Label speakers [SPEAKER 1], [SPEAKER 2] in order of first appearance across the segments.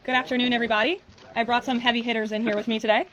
[SPEAKER 1] Good afternoon, everybody. I brought some heavy hitters in here with me today.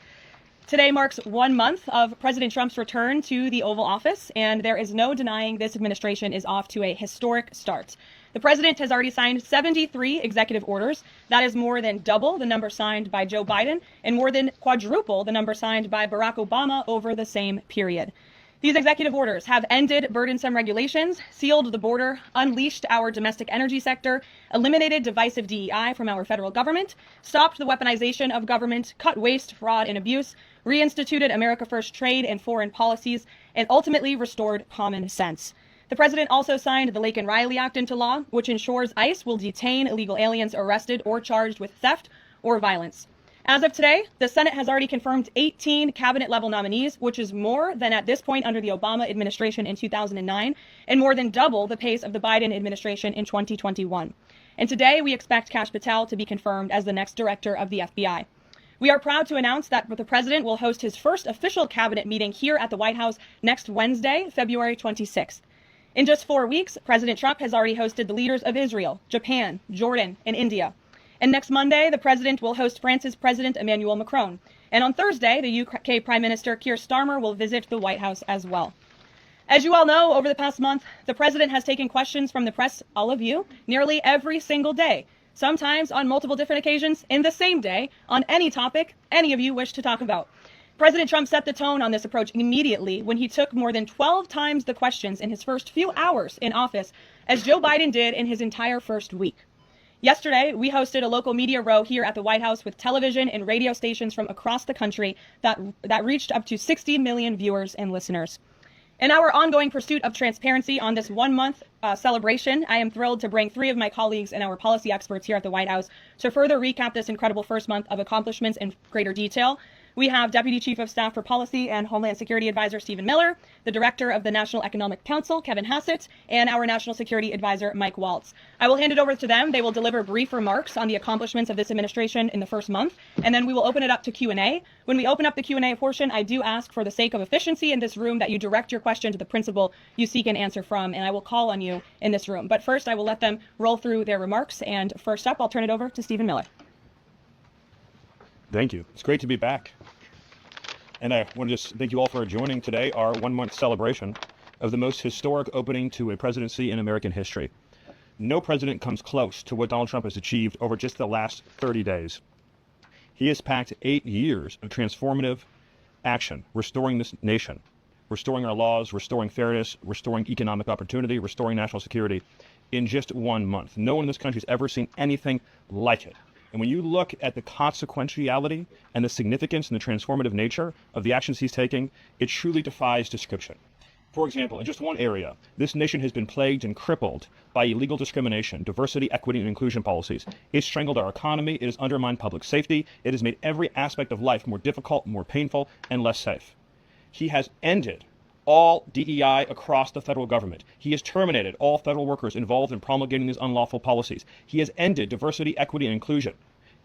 [SPEAKER 1] Today marks 1 month of President Trump's return to the Oval Office, and there is no denying this administration is off to a historic start. The president has already signed 73 executive orders. That is more than double the number signed by Joe Biden and more than quadruple the number signed by Barack Obama over the same period. These executive orders have ended burdensome regulations, sealed the border, unleashed our domestic energy sector, eliminated divisive DEI from our federal government, stopped the weaponization of government, cut waste, fraud, and abuse, reinstituted America First trade and foreign policies, and ultimately restored common sense. The president also signed the Laken-Riley Act into law, which ensures ICE will detain illegal aliens arrested or charged with theft or violence. As of today, the Senate has already confirmed 18 cabinet-level nominees, which is more than at this point under the Obama administration in 2009, and more than double the pace of the Biden administration in 2021. And today, we expect Kash Patel to be confirmed as the next director of the FBI. We are proud to announce that the president will host his first official cabinet meeting here at the White House next Wednesday, February 26th. In just 4 weeks, President Trump has already hosted the leaders of Israel, Japan, Jordan, and India. And next Monday, the president will host France's President Emmanuel Macron. And on Thursday, the UK Prime Minister Keir Starmer will visit the White House as well. As you all know, over the past month, the president has taken questions from the press, all of you, nearly every single day, sometimes on multiple different occasions in the same day, on any topic any of you wish to talk about. President Trump set the tone on this approach immediately when he took more than 12 times the questions in his first few hours in office, as Joe Biden did in his entire first week. Yesterday, we hosted a local media row here at the White House with television and radio stations from across the country that reached up to 60 million viewers and listeners. In our ongoing pursuit of transparency on this 1 month celebration, I am thrilled to bring 3 of my colleagues and our policy experts here at the White House to further recap this incredible first month of accomplishments in greater detail. We have Deputy Chief of Staff for Policy and Homeland Security Advisor Stephen Miller, the Director of the National Economic Council, Kevin Hassett, and our National Security Advisor, Mike Waltz. I will hand it over to them. They will deliver brief remarks on the accomplishments of this administration in the first month, and then we will open it up to Q&A. When we open up the Q&A portion, I do ask for the sake of efficiency in this room that you direct your question to the principal you seek an answer from, and I will call on you in this room. But first, I will let them roll through their remarks, and first up, I'll turn it over to Stephen Miller.
[SPEAKER 2] Thank you. It's great to be back. And I want to just thank you all for joining today our 1 month celebration of the most historic opening to a presidency in American history. No president comes close to what Donald Trump has achieved over just the last 30 days. He has packed 8 years of transformative action, restoring this nation, restoring our laws, restoring fairness, restoring economic opportunity, restoring national security in just 1 month. No one in this country has ever seen anything like it. And when you look at the consequentiality and the significance and the transformative nature of the actions he's taking, it truly defies description. For example, in just one area, this nation has been plagued and crippled by illegal discrimination, diversity, equity, and inclusion policies. It's strangled our economy. It has undermined public safety. It has made every aspect of life more difficult, more painful, and less safe. He has ended all DEI across the federal government. He has terminated all federal workers involved in promulgating these unlawful policies. He has ended diversity, equity, and inclusion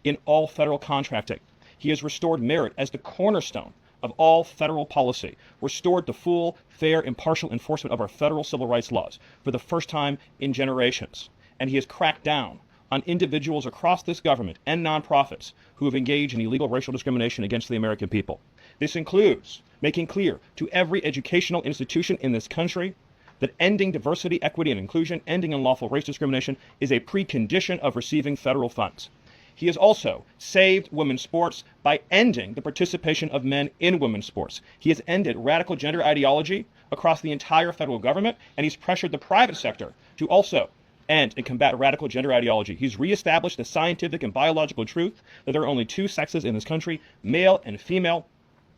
[SPEAKER 2] in all federal contracting. He has restored merit as the cornerstone of all federal policy, restored the full, fair, impartial enforcement of our federal civil rights laws for the first time in generations. And he has cracked down on individuals across this government and nonprofits who have engaged in illegal racial discrimination against the American people. This includes making clear to every educational institution in this country that ending diversity, equity, and inclusion, ending unlawful race discrimination is a precondition of receiving federal funds. He has also saved women's sports by ending the participation of men in women's sports. He has ended radical gender ideology across the entire federal government, and he's pressured the private sector to also end and combat radical gender ideology. He's reestablished the scientific and biological truth that there are only 2 sexes in this country, male and female,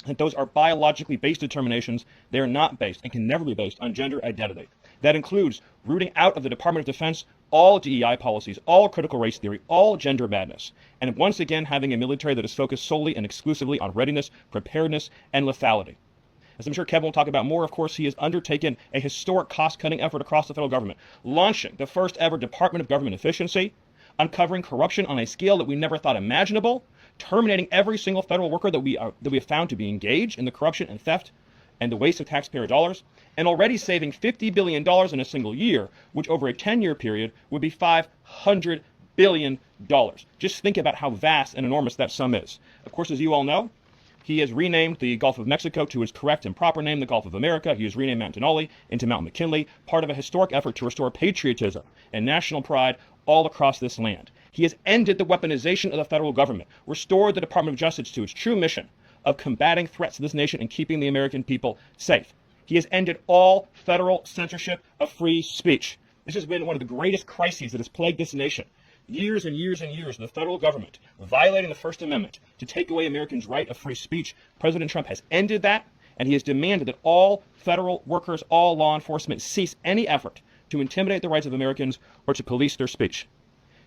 [SPEAKER 2] and those are biologically based determinations. They are not based and can never be based on gender identity. That includes rooting out of the Department of Defense all DEI policies, all critical race theory, all gender madness, and once again having a military that is focused solely and exclusively on readiness, preparedness, and lethality. As I'm sure Kevin will talk about more, of course, he has undertaken a historic cost-cutting effort across the federal government, launching the first ever Department of Government Efficiency, uncovering corruption on a scale that we never thought imaginable, terminating every single federal worker that we have found to be engaged in the corruption and theft and the waste of taxpayer dollars, and already saving $50 billion in a single year, which over a 10-year period would be $500 billion. Just think about how vast and enormous that sum is. Of course, as you all know, he has renamed the Gulf of Mexico to its correct and proper name, the Gulf of America. He has renamed Mount Denali into Mount McKinley, part of a historic effort to restore patriotism and national pride all across this land. He has ended the weaponization of the federal government, restored the Department of Justice to its true mission of combating threats to this nation and keeping the American people safe. He has ended all federal censorship of free speech. This has been one of the greatest crises that has plagued this nation. Years and years and years of the federal government violating the First Amendment to take away Americans' right of free speech. President Trump has ended that, and he has demanded that all federal workers, all law enforcement, cease any effort to intimidate the rights of Americans or to police their speech.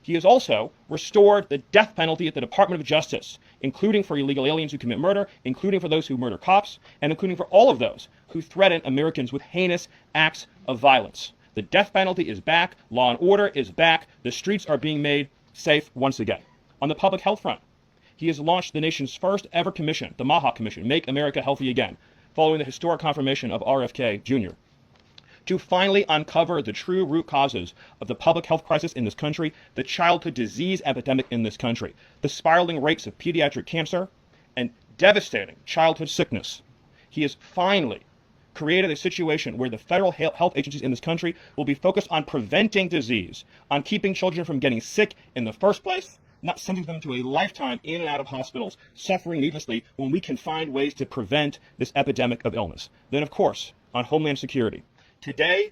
[SPEAKER 2] He has also restored the death penalty at the Department of Justice, including for illegal aliens who commit murder, including for those who murder cops, and including for all of those who threaten Americans with heinous acts of violence. The death penalty is back. Law and order is back. The streets are being made safe once again. On the public health front, he has launched the nation's first ever commission, the MAHA Commission, Make America Healthy Again, following the historic confirmation of RFK Jr., to finally uncover the true root causes of the public health crisis in this country, the childhood disease epidemic in this country, the spiraling rates of pediatric cancer, and devastating childhood sickness. He has finally created a situation where the federal health agencies in this country will be focused on preventing disease, on keeping children from getting sick in the first place, not sending them to a lifetime in and out of hospitals, suffering needlessly, when we can find ways to prevent this epidemic of illness. Then, of course, on Homeland Security. Today,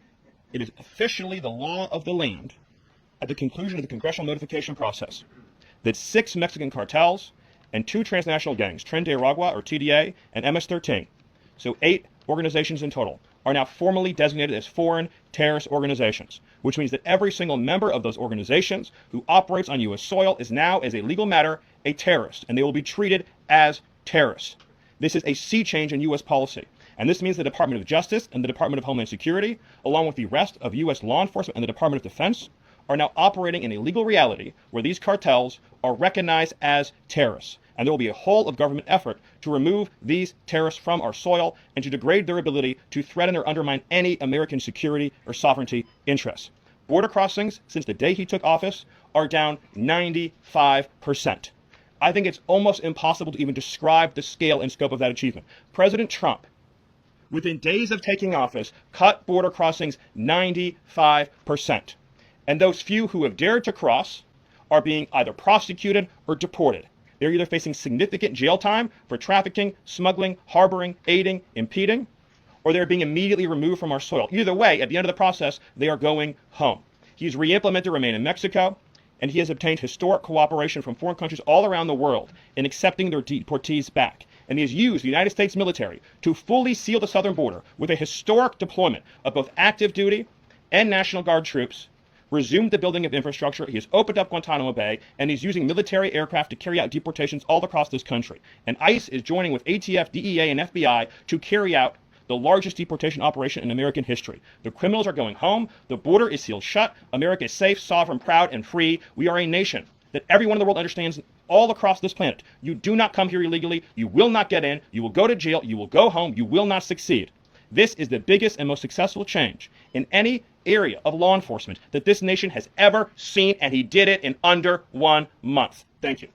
[SPEAKER 2] it is officially the law of the land, at the conclusion of the congressional notification process, that 6 Mexican cartels and 2 transnational gangs, Tren de Aragua, or TDA, and MS-13, so 8 organizations in total, are now formally designated as foreign terrorist organizations, which means that every single member of those organizations who operates on U.S. soil is now, as a legal matter, a terrorist, and they will be treated as terrorists. This is a sea change in U.S. policy, and this means the Department of Justice and the Department of Homeland Security, along with the rest of U.S. law enforcement and the Department of Defense, are now operating in a legal reality where these cartels are recognized as terrorists. And there will be a whole of government effort to remove these terrorists from our soil and to degrade their ability to threaten or undermine any American security or sovereignty interests. Border crossings, since the day he took office, are down 95%. I think it's almost impossible to even describe the scale and scope of that achievement. President Trump, within days of taking office, cut border crossings 95%. And those few who have dared to cross are being either prosecuted or deported. They're either facing significant jail time for trafficking, smuggling, harboring, aiding, impeding, or they're being immediately removed from our soil. Either way, at the end of the process, they are going home. He's re-implemented Remain in Mexico, and he has obtained historic cooperation from foreign countries all around the world in accepting their deportees back. And he has used the United States military to fully seal the southern border with a historic deployment of both active duty and National Guard troops, resumed the building of infrastructure, he has opened up Guantanamo Bay, and he's using military aircraft to carry out deportations all across this country. And ICE is joining with ATF, DEA, and FBI to carry out the largest deportation operation in American history. The criminals are going home, the border is sealed shut, America is safe, sovereign, proud, and free. We are a nation that everyone in the world understands all across this planet. You do not come here illegally, you will not get in, you will go to jail, you will go home, you will not succeed. This is the biggest and most successful change in any area of law enforcement that this nation has ever seen, and he did it in under 1 month. Thank you.